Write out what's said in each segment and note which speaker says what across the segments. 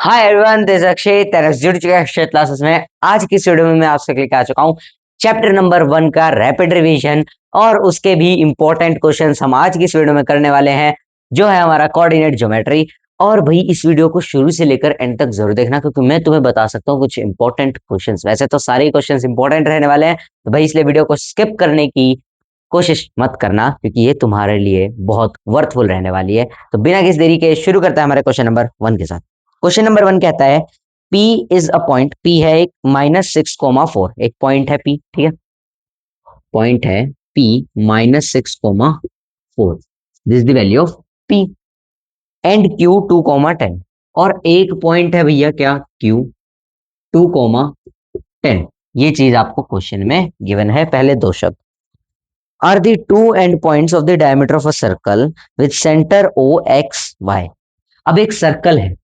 Speaker 1: Hi everyone, this is Akshay तेरस जुड़ चुका है अक्षय क्लासेस में। आज की इस वीडियो में मैं आपसे लेकर आ चुका हूँ चैप्टर नंबर 1 का रैपिड रिवीजन और उसके भी इंपॉर्टेंट क्वेश्चंस हम आज की इस वीडियो में करने वाले हैं, जो है हमारा कोऑर्डिनेट ज्योमेट्री। और भाई इस वीडियो को शुरू से लेकर एंड तक जरूर देखना, क्योंकि मैं तुम्हें बता सकता हूँ कुछ इंपॉर्टेंट क्वेश्चंस। वैसे तो सारे क्वेश्चंस इंपॉर्टेंट रहने वाले हैं, तो भाई इसलिए वीडियो को स्किप करने की कोशिश मत करना, क्योंकि ये तुम्हारे लिए बहुत वर्थफुल रहने वाली है। तो बिना किसी देरी के शुरू करते हैं हमारे क्वेश्चन नंबर 1 के साथ। क्वेश्चन नंबर 1 कहता है P is a point. P है एक -6,4, एक पॉइंट है P, ठीक है, पॉइंट है P -6,4, this is the value of P। And Q 2,10, और एक पॉइंट है भैया क्या, Q 2,10। ये चीज आपको क्वेश्चन में गिवन है। पहले दो शब्द are the two end points of the diameter of a circle with centre O X Y। अब एक सर्कल है,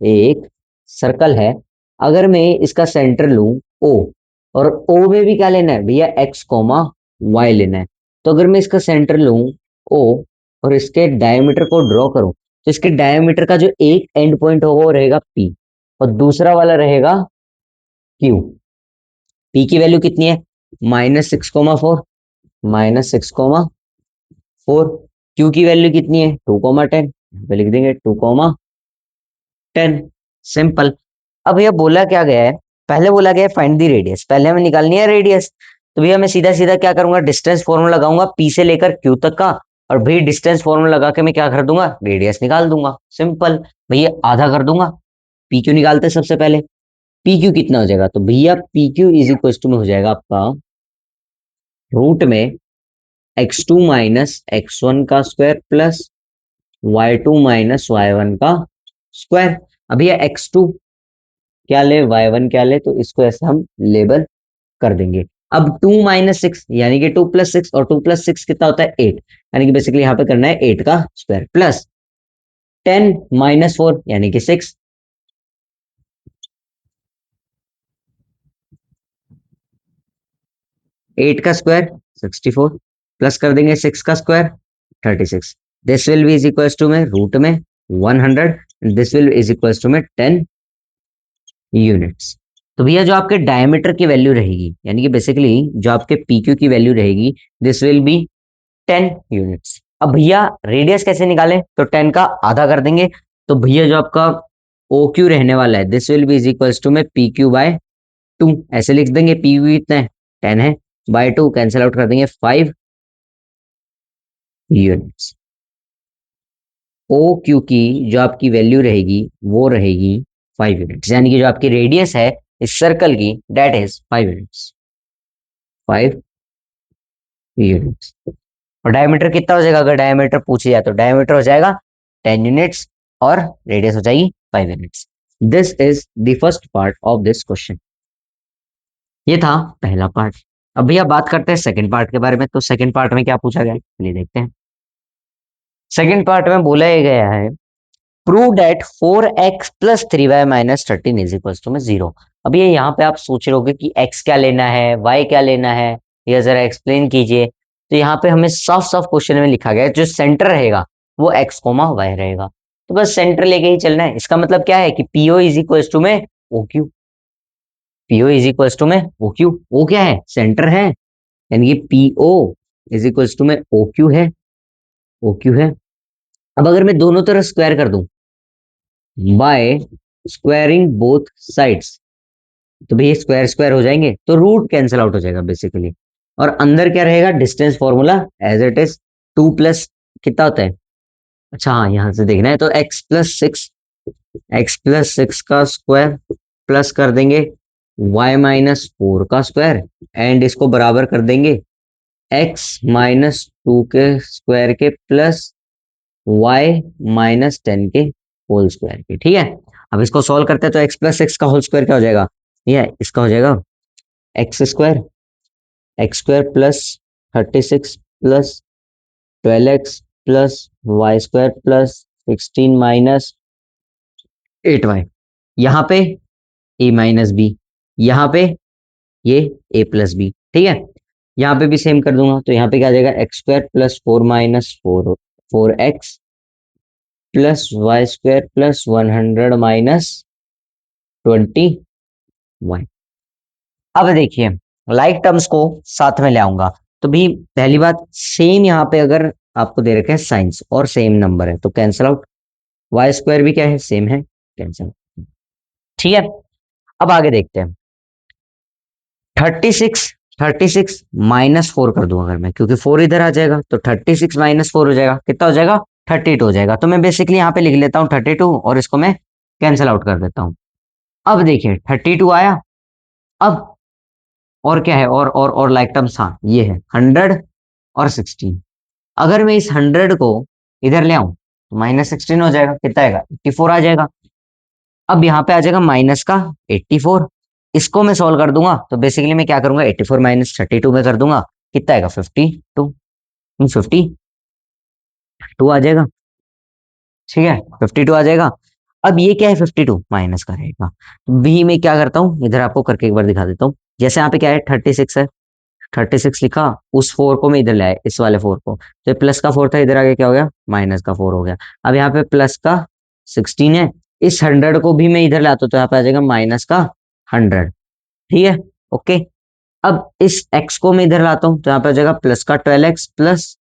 Speaker 1: एक सर्कल है, अगर मैं इसका सेंटर लूं O, और O में भी क्या लेना है भैया, X कोमा Y लेना है। तो अगर मैं इसका सेंटर लूं O और इसके डायमीटर को ड्रॉ करूं, तो इसके डायमीटर का जो एक एंड पॉइंट होगा वो रहेगा P, और दूसरा वाला रहेगा Q। P की वैल्यू कितनी है, -6,4, -6,4। Q की वैल्यू कितनी है, 2,10, यहाँ पे लिख देंगे 2,10। सिंपल। अब भैया बोला क्या गया है, पहले बोला गया है फाइंड द रेडियस, पहले हमें निकालनी है रेडियस। तो भैया मैं सीधा सीधा क्या करूंगा, डिस्टेंस फॉर्मूला लगाऊंगा P से लेकर Q तक का, और भाई डिस्टेंस फॉर्मूला लगा के मैं क्या कर दूंगा, रेडियस निकाल दूंगा। सिंपल। भैया आधा कर दूंगा, PQ निकालते हैं सबसे पहले। PQ कितना हो जाएगा, तो भैया PQ इज इक्वल टू में हो जाएगा आपका रूट में x2 माइनस x1 का square plus y2 minus y1 का स्क्वायर। अब भैया x2 क्या ले, y1 क्या ले, तो इसको ऐसे हम लेबल कर देंगे। अब 2 - 6 यानी कि 2 + 6, और 2 + 6 कितना होता है, 8, यानी कि बेसिकली यहाँ पे करना है 8 का स्क्वायर, प्लस 10 - 4 यानी कि 6, 8 का स्क्वायर 64, प्लस कर देंगे 6 का square 36। This will be is equal to में रूट में 100, this will is equal to में 10 यूनिट्स। तो भैया जो आपके डायमीटर की वैल्यू रहेगी, यानी कि बेसिकली जो आपके PQ की वैल्यू रहेगी, दिस विल बी 10 यूनिट्स। अब भैया रेडियस कैसे निकालें, तो 10 का आधा कर देंगे। तो भैया जो आपका OQ रहने वाला है, this will be is equal to में PQ/2, ऐसे लिख देंगे। PQ कितना है, 10 है, बाय 2 कैंसिल आउट कर देंगे 5 यूनिट्स। OQ की जो आपकी वैल्यू रहेगी वो रहेगी 5 यूनिट्स, यानी कि जो आपकी रेडियस है इस सर्कल की, दैट इज 5 यूनिट्स, 5 यूनिट्स। और डायमीटर कितना हो जाएगा, अगर डायमीटर पूछे जाए तो डायमीटर हो जाएगा 10 यूनिट्स, और रेडियस हो जाएगी 5 units. This is the first part of this question. ये था पहला पार्ट। अब भैया बात करते हैं सेकंड पार्ट के बारे में। तो सेकंड पार्ट में क्या पूछा गया है, चलिए देखते हैं। सेकंड पार्ट में बोला ये गया है, prove that 4x + 3y - 13 is equal to में 0। अब ये यहाँ पे आप सोच रहे होगे कि x क्या लेना है, y क्या लेना है, ये जरा एक्सप्लेन कीजिए। तो यहाँ पे हमें साफ साफ क्वेश्चन में लिखा गया है, जो सेंटर रहेगा वो x, y रहेगा। तो बस सेंटर लेके ही चलना है। इसका मतलब क्या है कि PO इज इक्वल टू में OQ, PO is equal to में OQ। वो क्या है, सेंटर है, यानी कि PO इज इक्वल टू में OQ है, OQ है। अब अगर मैं दोनों तरफ स्क्वायर कर दूं बाय स्क्वायरिंग बोथ साइड्स, तो भैया स्क्वायर स्क्वायर हो जाएंगे, तो रूट कैंसिल आउट हो जाएगा बेसिकली। और अंदर क्या रहेगा, distance formula as it is, 2 plus कितना होता है, अच्छा हाँ यहां से देखना है, तो x + 6 का स्क्वायर प्लस कर देंगे y - 4 का स्क्वायर, एंड इसको बराबर कर देंगे x - 2 के स्क्वायर के प्लस y - 10 के होल स्क्वायर के, ठीक है। अब इसको सॉल्व करते हैं, तो x + 6 का होल स्क्वायर क्या हो जाएगा, ये इसका हो जाएगा x square plus 36 plus 12x plus y² plus 16 - 8y। यहाँ पे a - b, यहाँ पे ये a + b, ठीक है। यहाँ पे भी सेम कर दूंगा, तो यहाँ पे क्या आ जाएगा, x² plus 4 - 4x plus y² plus 100 21। अब देखिए, लाइक टर्म्स को साथ में ले आऊंगा, तो भी पहली बात सेम यहाँ पे अगर आपको दे रखे हैं साइंस और सेम नंबर है तो कैंसिल आउट। वाई स्क्वायर भी क्या है, सेम है, कैंसिल। ठीक है, अब आगे देखते हैं। 36, 36 -4 कर दूं अगर मैं, क्योंकि 4 इधर आ जाएगा तो 36 -4 हो जाएगा, कितना हो जाएगा, 32 हो जाएगा। तो मैं बेसिकली यहाँ पे लिख लेता हूँ 32 और इसको मैं कैंसिल आउट कर देता हूँ। अब देखिए 32 आया। अब और क्या है, और लाइक टर्म्स, हाँ ये है 100 और 16। अगर मैं इस 100 को इधर ले आऊं तो -16 हो जाएगा, कितना आएगा, 84 आ जाएगा। अब यहाँ पे आ जाएगा माइनस का 84। इसको मैं सॉल्व कर दूंगा तो बेसिकली मैं क्या करूंगा, 84 -32 में कर दूंगा, कितना आएगा, 52। 52 आ जाएगा। ठीक है, 52 आ जाएगा। अब ये क्या है, 52 माइनस का रहेगा। बी में क्या करता हूँ, इधर आपको करके एक बार दिखा देता हूँ। जैसे यहाँ पे क्या है, 36 है, 36 लिखा, उस 4 को मैं इधर लाया, इस वाले 4 को, तो प्लस का 4 था, इधर आगे क्या हो गया, माइनस का 4 हो गया। अब यहाँ पे प्लस का 16 है, इस 100 को भी मैं इधर लाता हूँ तो यहाँ पे आ जाएगा माइनस का 100। ठीक है, ओके। अब इस x को मैं इधर लाता हूँ तो यहाँ पे आ जाएगा प्लस का 12x प्लस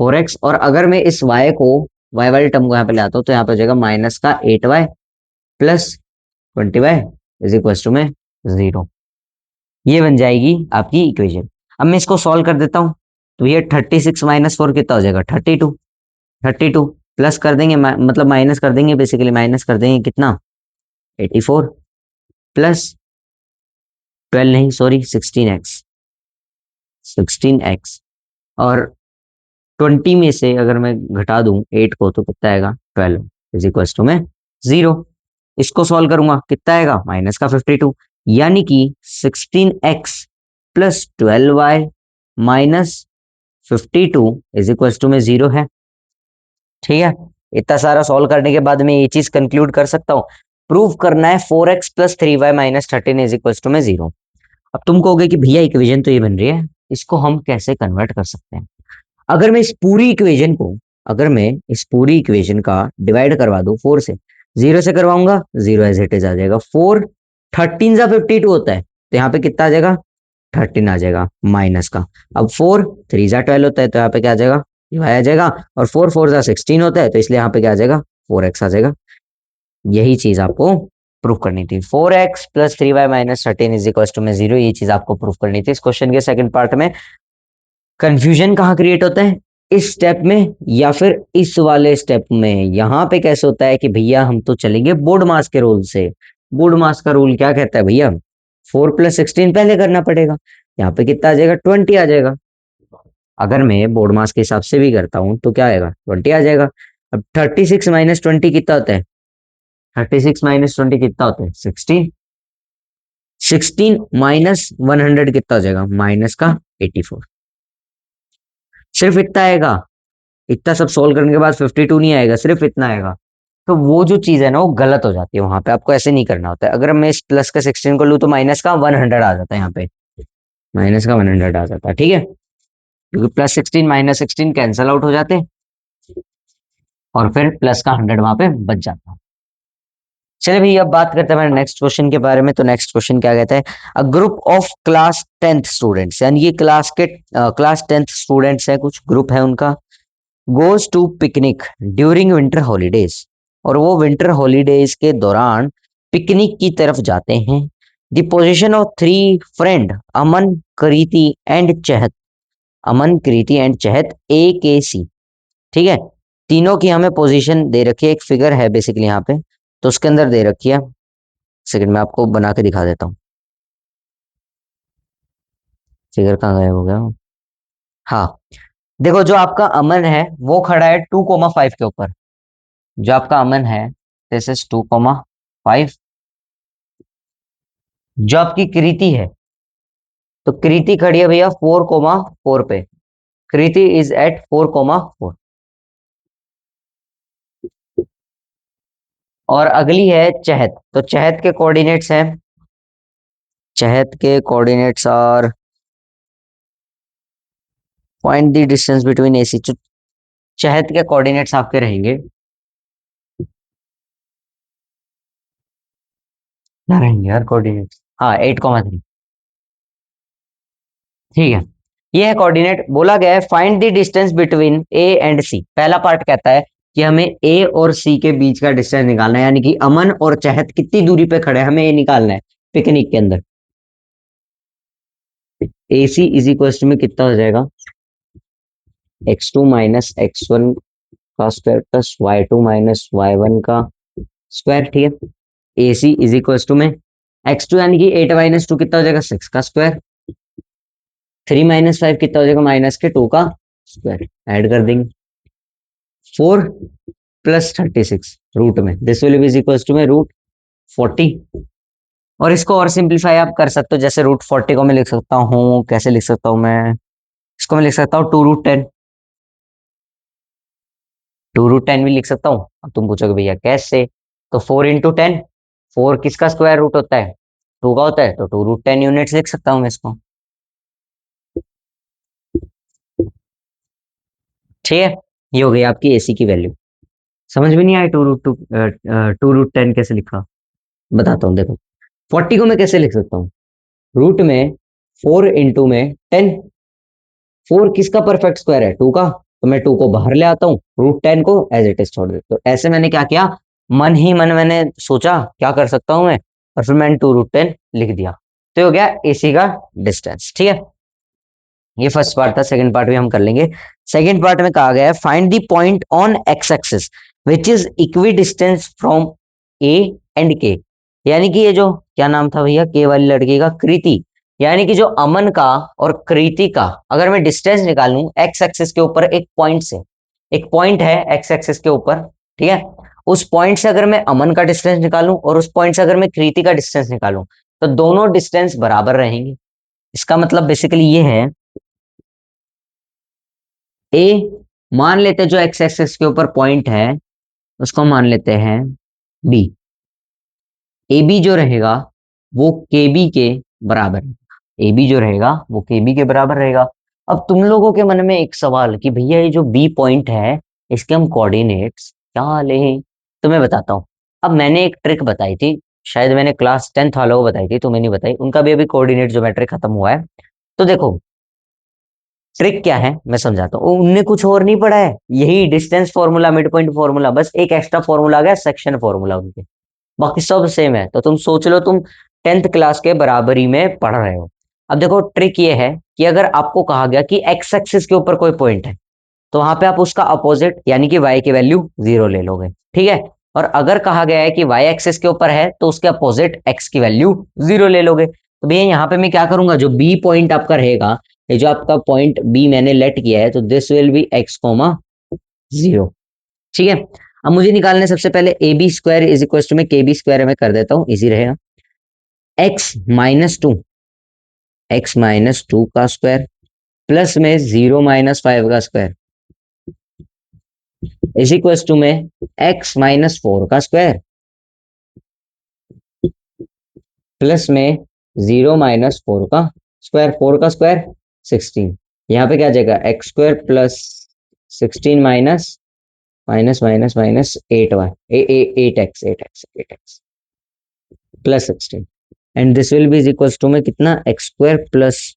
Speaker 1: 4x, और अगर मैं इस y को, y वाली टर्म को यहाँ पे लाता हूँ तो यहाँ पे आ जाएगा माइनस का 8y plus 20y is equal to में 0। ये बन जाएगी आपकी इक्वेशन। अब मैं इसको सॉल्व कर देता हूँ, तो ये 36 -4 कितना हो जाएगा, 32। 32 प्लस कर देंगे, मतलब माइनस कर देंगे, बेसिकली माइनस कर देंगे कितना, 84 प्लस 12 नहीं सॉरी 16x, 16x, और 20 में से अगर मैं घटा दूं 8 को तो कितना आएगा, 12 इज इक्वल टू में 0। इसको सॉल्व करूंगा कितना आएगा, माइनस का 52, यानी कि 16x plus 12y minus 52 is equal to में 0 है। ठीक है, इतना सारा सॉल्व करने के बाद मैं ये चीज कंक्लूड कर सकता हूँ, प्रूव करना है 4x plus 3y minus 13 is equal to में 0। अब तुम कहोगे कि भैया इक्वेशन तो ये बन रही है, इसको हम कैसे कन्वर्ट कर सकते हैं। अगर मैं इस पूरी इक्वेशन को, अगर मैं इस पूरी इक्वेशन का डिवाइड करवा दूं 4 से, 0 से करवाऊंगा 0 एज इट इज आ जाएगा। 4 13 जा 52 होता है तो यहाँ पे कितना आ जाएगा, 13 आ जाएगा माइनस का। अब 4 3 जा 12 होता है तो यहाँ पे क्या आ जाएगा, y आ जाएगा, और 4 4 जा 16 होता है तो इसलिए यहाँ पे क्या आ जाएगा, 4x आ जाएगा। यही चीज आपको प्रूफ करनी थी, 4x plus 3y minus 13 is equal to में 0। ये चीज आपको प्रूफ करनी थी। इस क्वेश्चन के सेकंड पार्ट में कंफ्यूजन कहाँ क्रिएट होता है, इस स्टेप में या फिर इस वाले स्टेप में। यहाँ पे कैसे होता है कि भैया हम तो चलेंगे बोर्ड मास के रूल से। बोर्ड मास का रूल क्या कहता है भैया, 4 + 16 पहले करना पड़ेगा। यहाँ पे कितना आ जाएगा, 20 आ जाएगा। अगर मैं बोर्ड मास के हिसाब से भी करता हूँ तो क्या आएगा, 20 आ जाएगा। अब 36 -20 कितना होता है, 36 -20 कितना होता है, 16। 16 -100 कितना हो जाएगा, माइनस का 84। सिर्फ इतना आएगा, इतना सब सोल्व करने के बाद 52 नहीं आएगा, सिर्फ इतना आएगा। तो वो जो चीज है ना वो गलत हो जाती है, वहां पे आपको ऐसे नहीं करना होता है। अगर मैं इस प्लस का 16 को लूँ तो माइनस का 100 आ जाता है, यहाँ पे माइनस का 100 आ जाता है। ठीक है, क्योंकि +16 -16 कैंसल आउट हो जाते हैं और फिर प्लस का 100 वहां पे बच जाता है। चलिए भैया अब बात करते हैं नेक्स्ट क्वेश्चन के बारे में। तो नेक्स्ट क्वेश्चन क्या कहता है, a group of class 10th students, यानी ये क्लास 10th स्टूडेंट्स है, कुछ ग्रुप है उनका, goes to picnic during winter holidays, और वो विंटर हॉलीडेज के दौरान पिकनिक की तरफ जाते हैं। The position of 3 friend Aman, Kriti and Chahat, Aman Kriti and चहत ए के सी। ठीक है, तीनों की हमें पोजीशन दे रखी है, एक फिगर है बेसिकली यहाँ पे, तो उसके अंदर दे रखी है। सेकंड में आपको बना के दिखा देता हूँ, फिगर कहाँ गायब हो गया। हाँ, देखो जो आपका अमन है वो खड़ा है 2,5 के ऊपर, जो आपका अमन है दिस इज 2,5। जो आपकी कृति है, तो कृति खड़ी है भैया 4,4 पे, कृति इज एट 4,4। और अगली है चहत, तो चहत के कोऑर्डिनेट्स हैं, चहत के coordinates are, find the distance between A C. Chahat के कोऑर्डिनेट्स आपके रहेंगे क्या रहेंगे यार कोऑर्डिनेट? हाँ, 8,3। ठीक है, ये है कोऑर्डिनेट। बोला गया है find the distance between A and C. पहला पार्ट कहता है कि हमें ए और सी के बीच का डिस्टेंस निकालना है, यानी कि अमन और चहत कितनी दूरी पे खड़े हैं, हमें ये निकालना है पिकनिक के अंदर। ए सी इज इक्वल में कितना हो जाएगा, x2 माइनस x1 का square plus y2 minus y1 का स्क्वायर। ठीक है, ए सी इज इक्वल टू में x2 यानी कि 8 - 2 कितना हो जाएगा, 6 का स्क्वायर। 3 - 5 कितना हो जाएगा, -2 का स्क्वायर। ऐड कर देंगे। 4 + 36 रूट में, this will be equal to में √40। और इसको और सिंप्लीफाई आप कर सकते हो, जैसे √40 को मैं लिख सकता हूँ, कैसे लिख सकता हूँ मैं, इसको मैं लिख सकता हूँ 2√10। 2√10 भी लिख सकता हूँ। अब तुम पूछोगे भैया कैसे, तो 4 × 10, 4 किसका स्क्वायर रूट होता है, 2 का होता है, तो 2√10 यूनिट्स लिख सकता हूँ मैं इसको। ठीक है, ये हो गई आपकी एसी की वैल्यू। समझ में नहीं आया 2√10 कैसे लिखा, बताता हूँ देखो। 40 को मैं कैसे लिख सकता हूँ, रूट में 4 × 10। 4 किसका परफेक्ट स्क्वायर है, 2 का, तो मैं 2 को बाहर ले आता हूँ, √10 को एज इट इज छोड़ देता हूँ। तो ऐसे मैंने क्या किया, मन ही मन मैंने सोचा क्या कर सकता हूँ मैं, और फिर मैंने 2√10 लिख दिया। तो ये हो गया एसी का डिस्टेंस। ठीक है, ये फर्स्ट पार्ट था, सेकंड पार्ट भी हम कर लेंगे। सेकंड पार्ट में कहा गया है find the point on x axis which is equi distance from A and के। यानी कि ये जो क्या नाम था भैया के वाली लड़की का, कृति, यानी कि जो अमन का और कृति का अगर मैं डिस्टेंस निकालूं एक्स एक्सिस के ऊपर एक पॉइंट से, एक पॉइंट है एक्स एक्सिस के ऊपर, ठीक है, उस पॉइंट से अगर मैं अमन का डिस्टेंस निकालूं और उस पॉइंट से अगर मैं कृति का डिस्टेंस निकालूं, तो दोनों डिस्टेंस बराबर रहेंगे। इसका मतलब बेसिकली ये है, ए मान लेते हैं जो एक्स एक्सिस के ऊपर पॉइंट है उसको मान लेते हैं बी। ए बी जो रहेगा वो के बी के बराबर है। ए बी जो रहेगा वो के बी के बराबर रहेगा। अब तुम लोगों के मन में एक सवाल कि भैया ये जो बी पॉइंट है इसके हम कोऑर्डिनेट्स क्या लें, तो मैं बताता हूँ। अब मैंने एक ट्रिक बताई थी, शायद मैंने क्लास 10th वालों को बताई थी, तुम्हें नहीं बताई, उनका भी अभी कोऑर्डिनेट ज्योमेट्री खत्म हुआ है। तो देखो ट्रिक क्या है मैं समझाता हूँ, उनने कुछ और नहीं पढ़ा है, यही distance formula mid point formula, बस एक एक्स्ट्रा फॉर्मूला आ गया सेक्शन फॉर्मूला उनके, बाकी सब सेम है। तो तुम सोच लो तुम 10th क्लास के बराबरी में पढ़ रहे हो। अब देखो ट्रिक ये है कि अगर आपको कहा गया कि एक्स एक्सिस के ऊपर कोई पॉइंट है, तो वहां पे आप उसका अपोजिट यानी कि वाई की वैल्यू 0 ले लोगे, ठीक है। और अगर कहा गया है कि वाई एक्सिस के ऊपर है तो उसके अपोजिट एक्स की वैल्यू 0 ले लोगे। तो भैया यहाँ पे मैं क्या करूंगा, जो बी पॉइंट आपका रहेगा, ये जो आपका पॉइंट बी मैंने लेट किया है, तो दिस विल बी x, 0। ठीक है, अब मुझे निकालने हैं सबसे पहले A B square is equal to में के बी स्क्वायर में कर देता हूँ, इजी रहेगा। x - 2, x - 2 का स्क्वायर प्लस में 0 - 5 का स्क्वायर इज इक्वल टू में x - 4 का स्क्वायर प्लस में 0 - 4 का स्क्वायर, 4 का स्क्वायर 16। यहाँ पे क्या आ जाएगा, x² plus 16 minus 8y 8x plus 16, and this will be is equal to में कितना, x² plus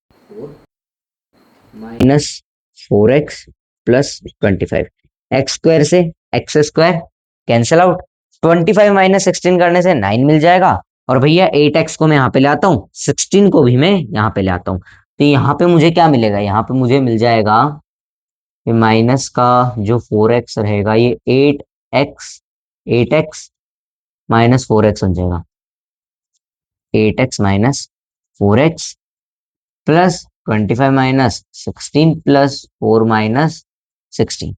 Speaker 1: -4x plus 25। x² से x² कैंसिल आउट, 25 - 16 करने से 9 मिल जाएगा। और भैया 8x को मैं यहाँ पे ले आता हूँ, 16 को भी मैं यहाँ पे ले आता हूँ, तो यहाँ पे मुझे क्या मिलेगा, यहाँ पे मुझे मिल जाएगा माइनस का जो 4x रहेगा ये 8x -4x बन जाएगा, 8x -4x प्लस 25 -16 प्लस 4 - 16।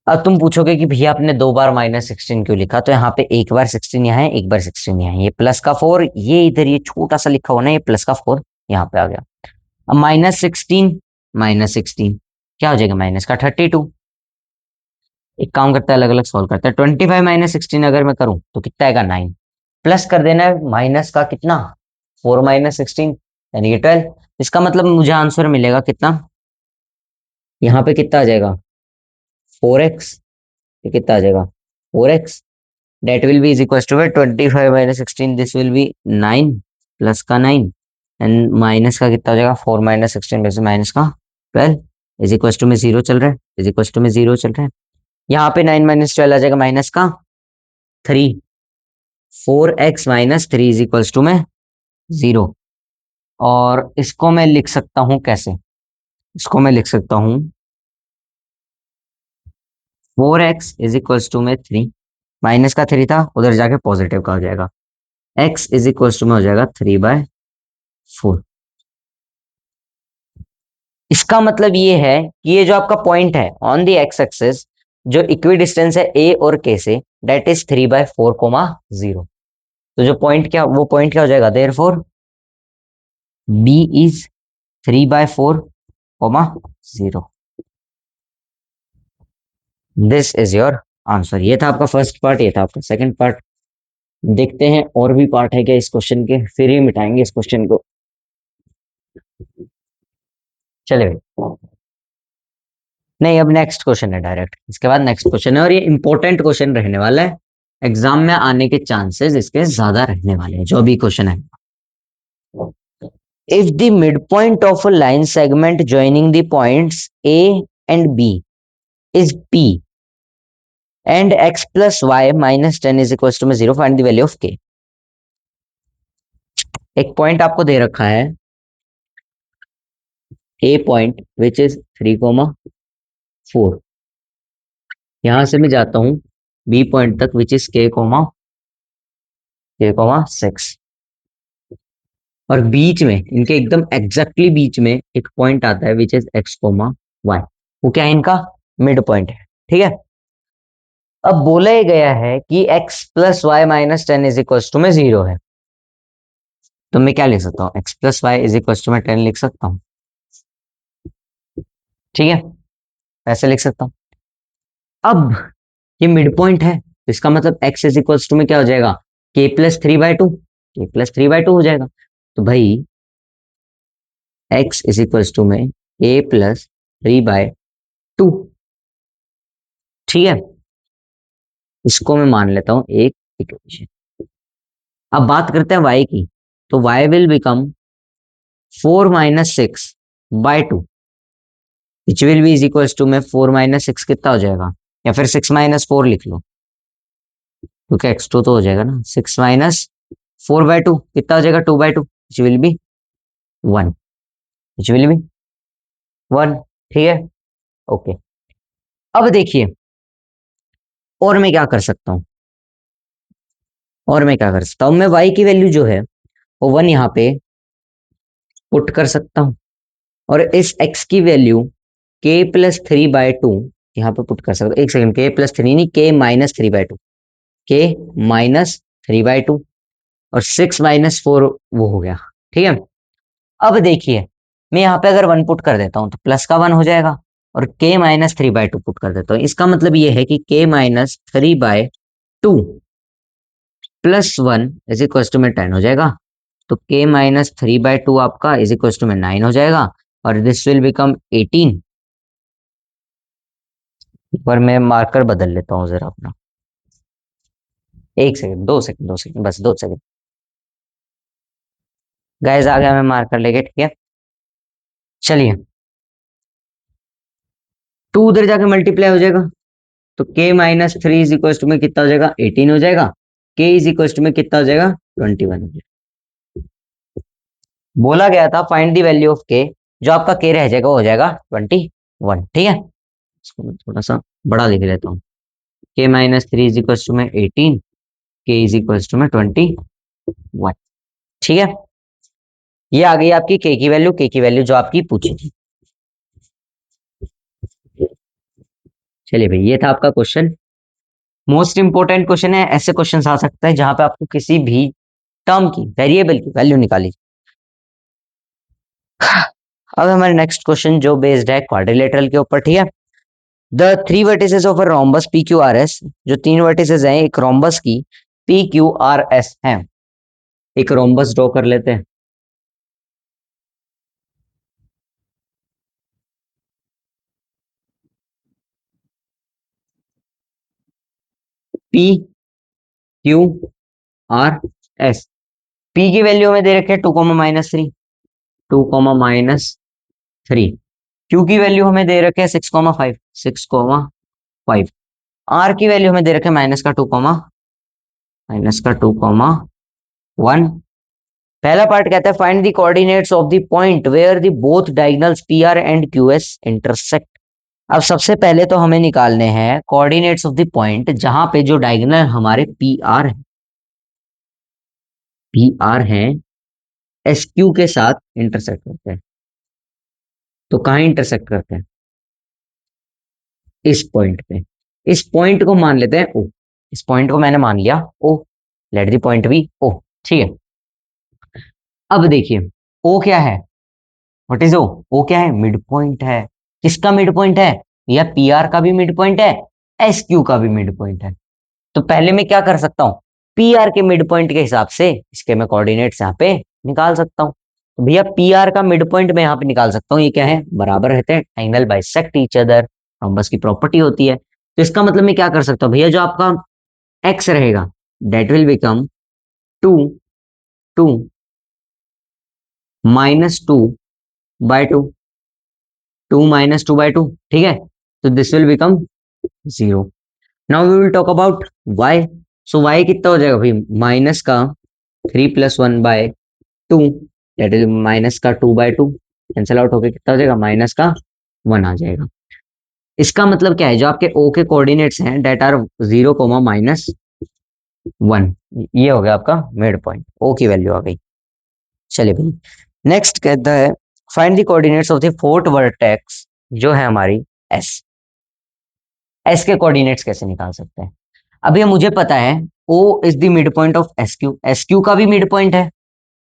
Speaker 1: अब तुम पूछोगे कि भैया आपने 2 बार -16 क्यों लिखा, तो यहाँ पे एक बार 16 यहाँ है, एक बार 16 यहाँ है, ये प्लस का 4, ये इधर ये छोटा सा लिखा हुआ ना, ये प्लस का 4 यहाँ पे आ गया। अब -16 क्या हो जाएगा, माइनस का 32। एक काम करता है अलग अलग सॉल्व करता है, 25 -16 अगर मैं करूं तो कितना आएगा, 9। प्लस कर देना है माइनस का कितना, 4 - 16 यानी कि 12। इसका मतलब मुझे आंसर मिलेगा कितना, यहाँ पे कितना आ जाएगा 4x, ये कितना आ जाएगा 4x That will be is equals to 25 minus 16, this will B 9 plus का 9 एंड माइनस का कितना हो जाएगा 4 माइनस 16 में से माइनस का 12 इज इक्वल टू में जीरो चल रहा है, इज इक्वल टू में जीरो चल रहा है। यहाँ पे 9 माइनस 12 आ जाएगा माइनस का 3, 4x minus 3 is equal to में जीरो। और इसको मैं लिख सकता हूं कैसे, इसको मैं लिख सकता हूं 4x इज इक्वल टू में 3, माइनस का 3 था उधर जाके पॉजिटिव का हो जाएगा, x इज इक्वल टू में हो जाएगा 3/4। इसका मतलब ये है कि ये जो आपका पॉइंट है ऑन द एक्स एक्सिस जो इक्वी डिस्टेंस है ए और के से, डेट इज 3/4, 0। तो जो पॉइंट क्या, वो पॉइंट क्या हो जाएगा, therefore B is 3/4, 0। This is your answer. ये था आपका फर्स्ट पार्ट, ये था आपका सेकंड पार्ट। देखते हैं और भी पार्ट है क्या इस क्वेश्चन के, फिर ही मिटाएंगे इस क्वेश्चन को। चले भाई, नहीं अब नेक्स्ट क्वेश्चन है डायरेक्ट, इसके बाद नेक्स्ट क्वेश्चन है और ये इंपॉर्टेंट क्वेश्चन रहने वाला है, एग्जाम में आने के चांसेस इसके ज्यादा रहने वाले हैं जो भी क्वेश्चन है। If the mid point of a line segment joining the points A and B is P and x plus y minus 10 is equal to में 0, फाइंड द वैल्यू ऑफ के। एक पॉइंट आपको दे रखा है ए पॉइंट विच इज 3,4, यहां से मैं जाता हूं बी पॉइंट तक विच इज k,6, और बीच में इनके एकदम एग्जैक्टली बीच में एक पॉइंट आता है विच इज x,y। वो क्या है, इनका मिड पॉइंट है, ठीक है। अब बोला ही गया है कि x plus y minus 10 is equal to में 0 है, तो मैं क्या लिख सकता हूँ, x plus y is equal to में 10 लिख सकता हूँ, ठीक है, ऐसे लिख सकता हूँ। अब ये मिड पॉइंट है तो इसका मतलब x इज इक्वल टू में क्या हो जाएगा, k+3/2, k+3/2 हो जाएगा। तो भाई x इज इक्वल टू में k+3/2, ठीक है, इसको मैं मान लेता हूं एक इक्वेशन। अब बात करते हैं y की, तो y will become 4-6/2 which will be is equal to में 4-6 कितना हो जाएगा, या फिर 6-4 लिख लो क्योंकि x2 तो हो जाएगा ना, 6-4/2 कितना हो जाएगा, 2/2 विच will B 1, which will B 1, ठीक है, ओके। अब देखिए और मैं क्या कर सकता हूँ, और मैं क्या कर सकता हूँ, मैं y की वैल्यू जो है वो 1 यहाँ पे पुट कर सकता हूँ, और इस x की वैल्यू k+3/2 यहाँ पे पुट कर सकता हूँ। एक सेकंड, k+3 नहीं, k-3/2, k-3/2, और 6-4 वो हो गया, ठीक है। अब देखिए मैं यहाँ पे अगर 1 पुट कर देता हूँ तो प्लस का 1 हो जाएगा, और k-3/2 पुट कर देता हूँ, इसका मतलब ये है कि k-3/2 plus 1 is equal to में 10 हो जाएगा। तो k-3/2 आपका इज इक्वल टू में 9 हो जाएगा, और दिस विल बिकम 18। पर मैं मार्कर बदल लेता हूँ जरा अपना, एक सेकंड, 2 सेकंड, 2 सेकंड, बस 2 सेकंड। गाइस आ गया मैं मार्कर लेके, ठीक है। चलिए 2 उधर जाके मल्टीप्लाई हो जाएगा, तो k-3 इज इक्वल टू में कितना हो जाएगा, 18 हो जाएगा, k इज इक्वल टू में कितना हो जाएगा, 21 हो जाएगा। बोला गया था find the value of k, जो आपका k रह जाएगा वो हो जाएगा 21, ठीक है। इसको मैं थोड़ा सा बड़ा लिख लेता हूँ, k-3 इज इक्वल टू में 18, k इज इक्वल टू में 21, ठीक है। ये आ गई आपकी k की वैल्यू, k की वैल्यू जो आपकी पूछी थी। चलिए भाई ये था आपका क्वेश्चन, मोस्ट इंपोर्टेंट क्वेश्चन है, ऐसे क्वेश्चन आ सकता है जहां पे आपको किसी भी टर्म की, वेरिएबल की वैल्यू निकाली। अब हमारे नेक्स्ट क्वेश्चन जो बेस्ड है क्वाड्रिलेटरल के ऊपर, ठीक है। The three vertices of a rhombus P Q R S, जो 3 वर्टिसेस हैं एक रोम्बस की पी क्यू आर एस है, एक रोम्बस ड्रॉ कर लेते हैं। P Q R S. P की वैल्यू हमें दे रखे 2,-3, 2,-3। क्यू की वैल्यू हमें दे रखे 6,5, 6,5। आर की वैल्यू हमें दे रखे -2,1। पहला पार्ट कहता है find the coordinates of the point where the both diagonals P R and Q S intersect. अब सबसे पहले तो हमें निकालने हैं कोऑर्डिनेट्स ऑफ द पॉइंट जहां पे जो डायगोनल हमारे पी आर हैं एस क्यू के साथ इंटरसेक्ट करते हैं। तो कहाँ इंटरसेक्ट करते हैं? इस पॉइंट पे। इस पॉइंट को मान लेते हैं ओ। इस पॉइंट को मैंने मान लिया O. Let the point B O. ठीक है। अब देखिए ओ क्या है? व्हाट इज ओ? ओ क्या है? मिड पॉइंट है। किसका मिड पॉइंट है? या पी आर का भी मिड पॉइंट है, एस क्यू का भी मिड पॉइंट है। तो पहले मैं क्या कर सकता हूँ? पी आर के मिड पॉइंट के हिसाब से इसके मैं कोऑर्डिनेट्स यहाँ पे निकाल सकता हूँ। तो भैया पी आर का मिड पॉइंट मैं यहाँ पे निकाल सकता हूँ। ये क्या है? बराबर रहते हैं, angle bisect each other, rhombus की प्रॉपर्टी होती है। तो इसका मतलब मैं क्या कर सकता हूँ भैया? जो आपका एक्स रहेगा दैट विल बिकम 2, 2 -2/2, 2 - 2/2। ठीक है। तो this will become 0। Now we will talk about y। So y कितना हो जाएगा भाई? माइनस का 3+1/2, दैट इज माइनस का 2/2। कैंसिल आउट होकर कितना हो जाएगा? माइनस का 1 आ जाएगा। इसका मतलब क्या है? जो आपके o के कोऑर्डिनेट्स हैं डेट आर 0, -1, ये हो गया आपका मिड पॉइंट। o की वैल्यू आ गई। चलिए भाई नेक्स्ट कहता है find the coordinates of the fourth vertex जो है हमारी s। s के कोऑर्डिनेट्स कैसे निकाल सकते हैं? अभी मुझे पता है o is the mid point of S Q. S Q का भी मिड पॉइंट है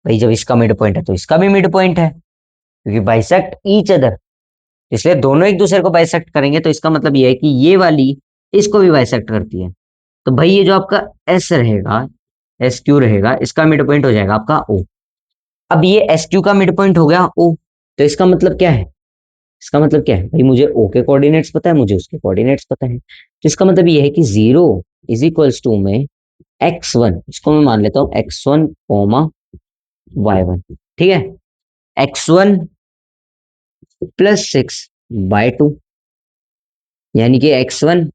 Speaker 1: भाई। जब इसका मिड पॉइंट है तो इसका भी मिड पॉइंट है, क्योंकि बाइसेक्ट ईच अदर, इसलिए दोनों एक दूसरे को बाइसेक्ट करेंगे। तो इसका मतलब ये है कि ये वाली इसको भी बाइसेक्ट करती है। तो भाई ये जो आपका एस रहेगा, एस क्यू रहेगा, इसका मिड पॉइंट हो जाएगा आपका ओ। अब ये एस क्यू का मिड पॉइंट हो गया ओ। तो इसका मतलब क्या है? इसका मतलब क्या है भाई? मुझे ओ के कोऑर्डिनेट्स पता है, मुझे उसके कोऑर्डिनेट्स पता है। तो इसका मतलब ये है कि 0 = में x1, इसको मैं मान लेता हूँ x1, y1। ठीक है। x1 +6/2, यानी कि x1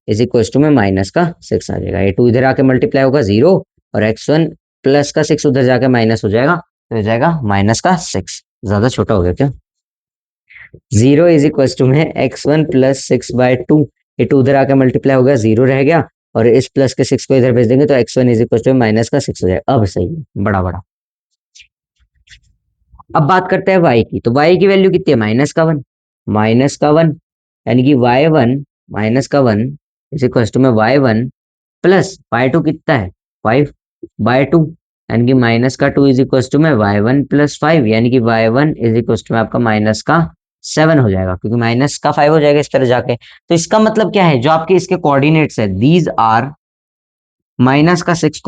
Speaker 1: में -6 आ जाएगा। ये 2 इधर आके मल्टीप्लाई होगा 0, और x1 +6 उधर जाके माइनस हो जाएगा, तो हो जाएगा -6। ज्यादा छोटा हो गया क्या? 0 में x1 +6/2, ये 2 उधर आके मल्टीप्लाई होगा 0 रह गया, और इस प्लस के 6 को इधर भेज देंगे तो x1 -6 हो जाएगा। अब सही है, बड़ा बड़ा। अब बात करते हैं y की। तो y की वैल्यू कितनी है? -1, यानी कि y1 -1 y1 +/2 कितना है? 5/2, यानी कि -2 में y1 +5, यानी कि y1 में आपका -7 हो जाएगा, क्योंकि -5 हो जाएगा इस तरह जाके। तो इसका मतलब क्या है? जो आपके इसके कोऑर्डिनेट्स है दीज आर -6,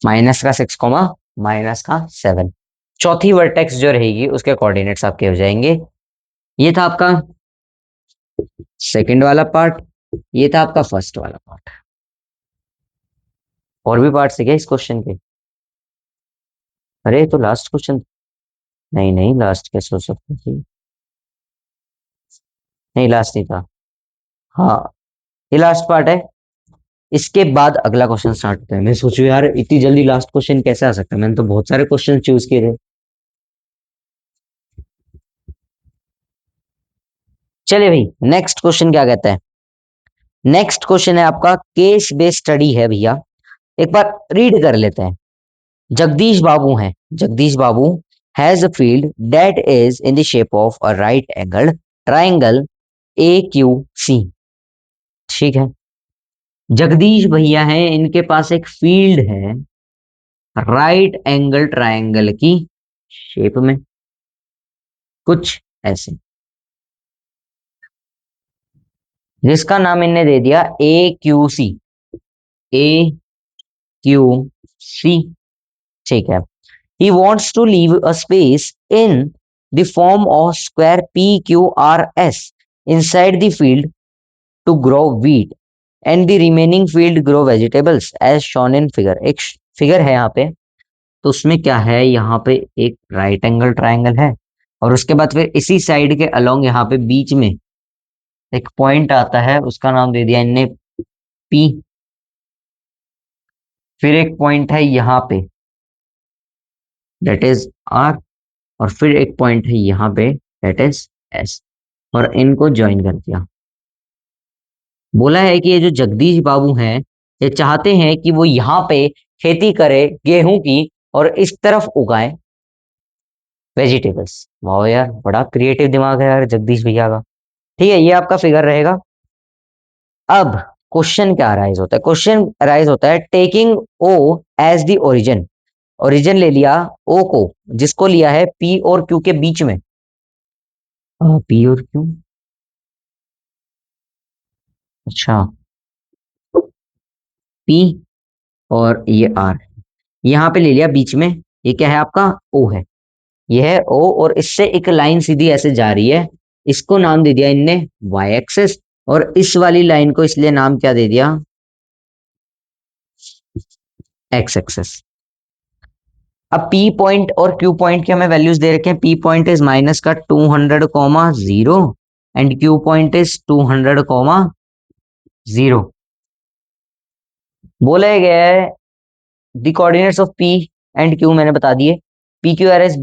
Speaker 1: -7, -6, चौथी वर्टेक्स जो रहेगी उसके कोऑर्डिनेट्स आपके हो जाएंगे। ये था आपका सेकंड वाला पार्ट, ये था आपका फर्स्ट वाला पार्ट। और भी पार्ट है क्या इस क्वेश्चन के? अरे ये तो लास्ट क्वेश्चन। नहीं नहीं, लास्ट कैसे हो सकता है? नहीं लास्ट नहीं था। हाँ, ये लास्ट पार्ट है। इसके बाद अगला क्वेश्चन स्टार्ट होता है। मैं सोचू यार इतनी जल्दी लास्ट क्वेश्चन कैसे आ सकता है, मैंने तो बहुत सारे क्वेश्चन चूज किए थे। चलिए भाई नेक्स्ट क्वेश्चन क्या कहता है? नेक्स्ट क्वेश्चन है आपका केस बेस्ड स्टडी है भैया। एक बार रीड कर लेते हैं। जगदीश बाबू हैं, Jagdish Babu has a field that is in the shape of a right angle triangle AQC। ठीक है। जगदीश भैया हैं, इनके पास एक फील्ड है राइट एंगल ट्राइंगल की शेप में, कुछ ऐसे, जिसका नाम इनने दे दिया AQC। AQC। ठीक है। He wants to leave a space in the form of square PQRS inside the field to grow wheat। And the remaining field grow vegetables as shown in figure. एक फिगर है यहाँ पे, तो उसमें क्या है, यहाँ पे एक राइट एंगल ट्राइंगल है, और उसके बाद फिर इसी साइड के अलोंग यहाँ पे बीच में एक पॉइंट आता है, उसका नाम दे दिया इनने पी। फिर एक पॉइंट है यहाँ पे, दैट इज आर, और फिर एक पॉइंट है यहाँ पे, दैट इज एस, और इनको ज्वाइन कर दिया। बोला है कि ये जो जगदीश बाबू हैं, ये चाहते हैं कि वो यहाँ पे खेती करे गेहूं की, और इस तरफ उगाए वेजिटेबल्स। वाह यार, बड़ा क्रिएटिव दिमाग है यार जगदीश भैया का। ठीक है, ये आपका फिगर रहेगा। अब क्वेश्चन क्या अराइज होता है, क्वेश्चन अराइज होता है taking O as the origin. Origin ले लिया ओ को, जिसको लिया है पी और क्यू के बीच में। पी और क्यू, अच्छा, पी और ये आर, यहाँ पे ले लिया बीच में। ये क्या है आपका, ओ है, ये है ओ, और इससे एक लाइन सीधी ऐसे जा रही है, इसको नाम दे दिया इनने वाई एक्सेस, और इस वाली लाइन को इसलिए नाम क्या दे दिया, एक्स एक्सेस। अब पी पॉइंट और क्यू पॉइंट की हमें वैल्यूज दे रखे हैं। पी पॉइंट इज माइनस का 200,0 एंड क्यू पॉइंट इज 200,0। बोला गया है the coordinates of P and Q मैंने बता दिए। P Q R S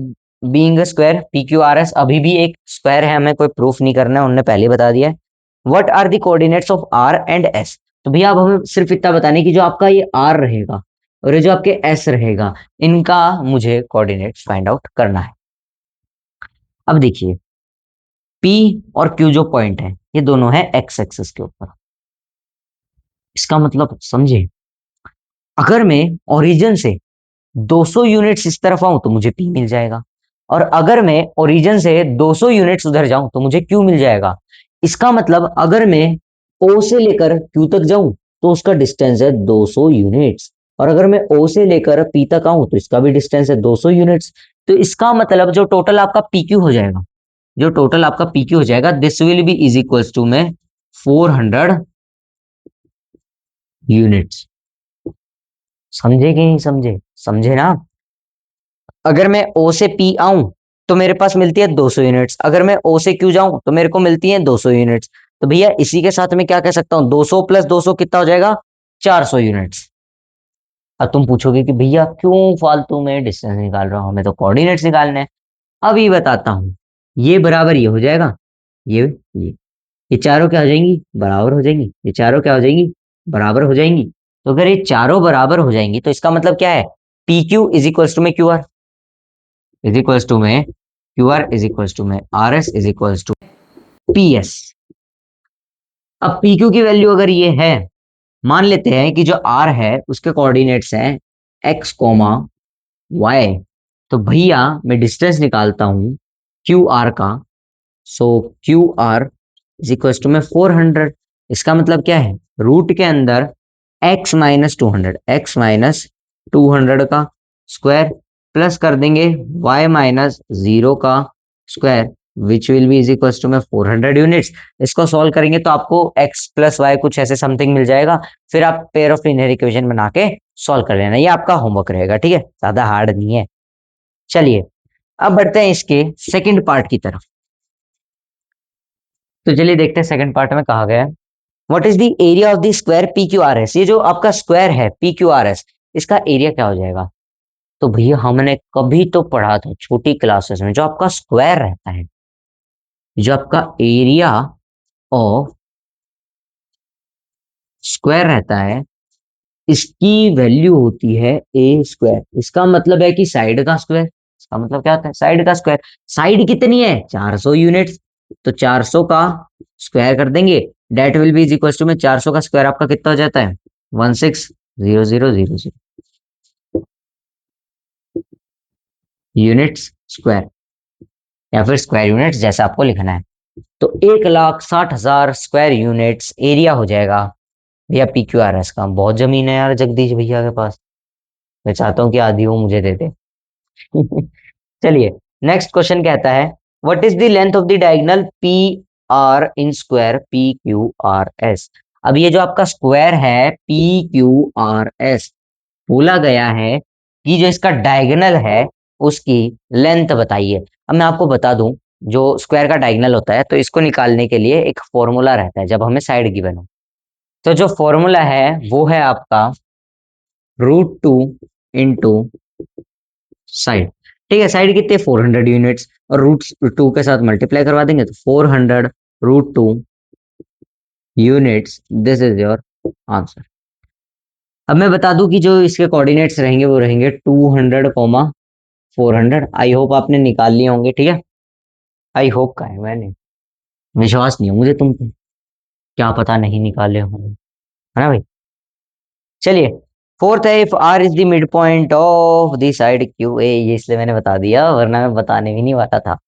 Speaker 1: being a square, P Q R S अभी भी एक स्क्वायर है, हमें कोई प्रूफ नहीं करना है, उन्होंने पहले बता दिया है। What are the coordinates of R and S. तो भैया अब हमें सिर्फ इतना बताने की, जो आपका ये आर रहेगा और ये जो आपके एस रहेगा, इनका मुझे कोऑर्डिनेट्स फाइंड आउट करना है। अब देखिए, पी और क्यू जो पॉइंट है, ये दोनों है एक्स एक्सिस के ऊपर। इसका मतलब समझे, अगर मैं ओरिजिन से 200 यूनिट्स इस तरफ आऊं तो मुझे पी मिल जाएगा, और अगर मैं ओरिजिन से 200 यूनिट्स उधर जाऊं तो मुझे क्यू मिल जाएगा। इसका मतलब अगर मैं ओ से लेकर क्यू तक जाऊं तो उसका डिस्टेंस है 200 यूनिट्स, और अगर मैं ओ से लेकर पी तक आऊं तो इसका भी डिस्टेंस है 200 यूनिट्स। तो इसका मतलब जो टोटल आपका पी क्यू हो जाएगा, जो टोटल आपका पी क्यू हो जाएगा, this will be is equals to में 400 यूनिट्स। समझे कि नहीं समझे, समझे ना। अगर मैं ओ से पी आऊं तो मेरे पास मिलती है 200 यूनिट्स, अगर मैं ओ से क्यू जाऊं तो मेरे को मिलती है 200 यूनिट्स। तो भैया इसी के साथ में क्या कह सकता हूं, 200 प्लस 200 कितना हो जाएगा, 400 यूनिट्स। अब तुम पूछोगे कि भैया क्यों फालतू में डिस्टेंस निकाल रहा हूं, हमें तो कोऑर्डिनेट्स निकालने हैं। अभी बताता हूं, ये बराबर ये हो जाएगा, ये ये चारों क्या हो जाएंगी, बराबर हो जाएंगी, ये चारों क्या हो जाएंगी, बराबर हो जाएंगी। तो अगर ये चारों बराबर हो जाएंगी तो इसका मतलब क्या है, P Q is equals to में Q R is equals to में Q R is equals to में R S is equals to P S. अब पी क्यू की वैल्यू अगर ये है, मान लेते हैं कि जो आर है उसके कोऑर्डिनेट्स हैं एक्स कोमा वाई, तो भैया मैं डिस्टेंस निकालता हूं क्यू आर का। So Q R is equals to में 400। इसका मतलब क्या है, रूट के अंदर x माइनस 200 का स्क्वायर, प्लस कर देंगे y-0 का square, which will be is equals to में 400 यूनिट्स। इसको सॉल्व करेंगे तो आपको x प्लस वाई कुछ ऐसे समथिंग मिल जाएगा, फिर आप पेयर ऑफ लीनियर इक्वेशन बना के सॉल्व कर लेना, ये आपका होमवर्क रहेगा, ठीक है, ज्यादा हार्ड नहीं है। चलिए अब बढ़ते हैं इसके सेकंड पार्ट की तरफ। तो चलिए देखते हैं सेकंड पार्ट में कहा गया है, what is the area of the square P Q R S. ये जो आपका स्क्वायर है पी क्यू आर एस, इसका एरिया क्या हो जाएगा। तो भैया हमने कभी तो पढ़ा था छोटी क्लासेस में, जो आपका स्क्वायर रहता है, जो आपका एरिया ऑफ स्क्वायर रहता है, इसकी वैल्यू होती है ए स्क्वायर। इसका मतलब है कि साइड का स्क्वायर, इसका मतलब क्या होता है, साइड का स्क्वायर। साइड कितनी है, 400 यूनिट्स, तो 400 का स्क्वायर कर देंगे, that will be is equal to में 400 का स्क्वायर आपका कितना हो जाता है, 160000 यूनिट्स स्क्वायर, या फिर स्क्वायर यूनिट्स जैसा आपको लिखना है। तो 1,60,000 स्क्वायर यूनिट्स एरिया हो जाएगा भैया पी क्यू आर एस का। बहुत जमीन है यार जगदीश भैया के पास, मैं चाहता हूँ कि आधी वो मुझे दे दे। चलिए नेक्स्ट क्वेश्चन कहता है, what is the length of the diagonal P R in square P Q R S. अब ये जो आपका स्क्वायर है PQRS, बोला गया है कि जो इसका डायगोनल है उसकी लेंथ बताइए। अब मैं आपको बता दूं, जो स्क्वायर का डायगोनल होता है तो इसको निकालने के लिए एक फॉर्मूला रहता है जब हमें साइड गिवन हो। तो जो फॉर्मूला है वो है आपका √2 इंटू साइड। ठीक है, साइड कितने 400 यूनिट्स, और √2 के साथ मल्टीप्लाई करवा देंगे तो 400 √2 units, this is your answer. अब मैं बता दूं कि जो इसके कोऑर्डिनेट्स रहेंगे वो रहेंगे 200, 400। आई होप आपने निकाल लिए होंगे, ठीक है। आई होप का है, मैंने विश्वास नहीं है मुझे तुम पे। क्या पता नहीं निकाले होंगे, है ना भाई। चलिए, फोर्थ है, if R is the mid point of the side Q A, ये इसलिए मैंने बता दिया वरना मैं बताने भी नहीं वाला था।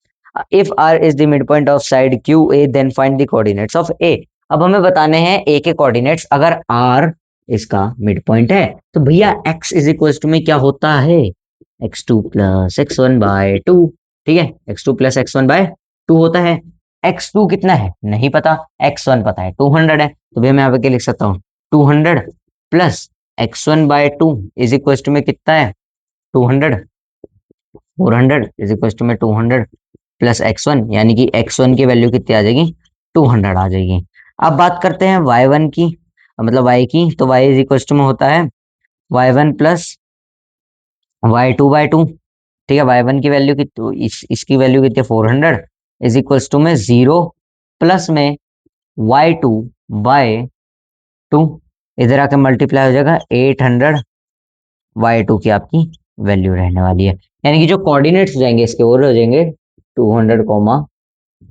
Speaker 1: If R is the mid point of side Q A then find the coordinates of A. अब हमें बताने हैं ए के कोऑर्डिनेट्स। अगर आर इसका मिड पॉइंट है तो भैया एक्स इज इक्वल टू में क्या होता है, x2 + x1/2। ठीक है, x2 + x1/2 होता है। x2 कितना है नहीं पता, x1 पता है 200 है, तो भैया मैं यहाँ पे क्या लिख सकता हूँ, 200 plus x1/2 is equal to में कितना है 200, 400 इज इक्वल टू में 200 प्लस x1, यानी कि x1 की वैल्यू कितनी आ जाएगी, 200 आ जाएगी। अब बात करते हैं y1 की, मतलब y की, तो y इज इक्वल टू में होता है y1 प्लस y2/2। ठीक है, y1 की वैल्यू की, तो इसकी वैल्यू कितनी है 400 इज इक्वल टू में 0 प्लस में y2/2, इधर आके मल्टीप्लाई हो जाएगा 800, y2 की आपकी वैल्यू रहने वाली है। यानी कि जो कोऑर्डिनेट्स हो जाएंगे इसके वो हो जाएंगे 200,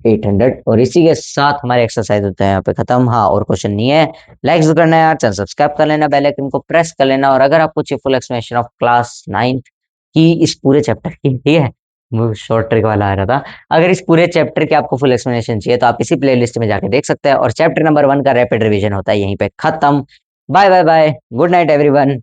Speaker 1: 800। और इसी के साथ हमारे एक्सरसाइज होता है यहाँ पे खत्म। हाँ, और क्वेश्चन नहीं है। लाइक करना है यार, चैनल सब्सक्राइब कर लेना, बेल आइकन को प्रेस कर लेना। और अगर आपको चाहिए फुल एक्सप्लेनेशन ऑफ क्लास 9 की इस पूरे चैप्टर की, ठीक है, वो शॉर्ट ट्रिक वाला आ रहा था, अगर इस पूरे चैप्टर की आपको फुल एक्सप्लेनेशन चाहिए तो आप इसी प्लेलिस्ट में जाके देख सकते हैं। और चैप्टर नंबर 1 का रैपिड रिवीजन होता है यहीं पे खत्म। Bye bye bye, good night everyone.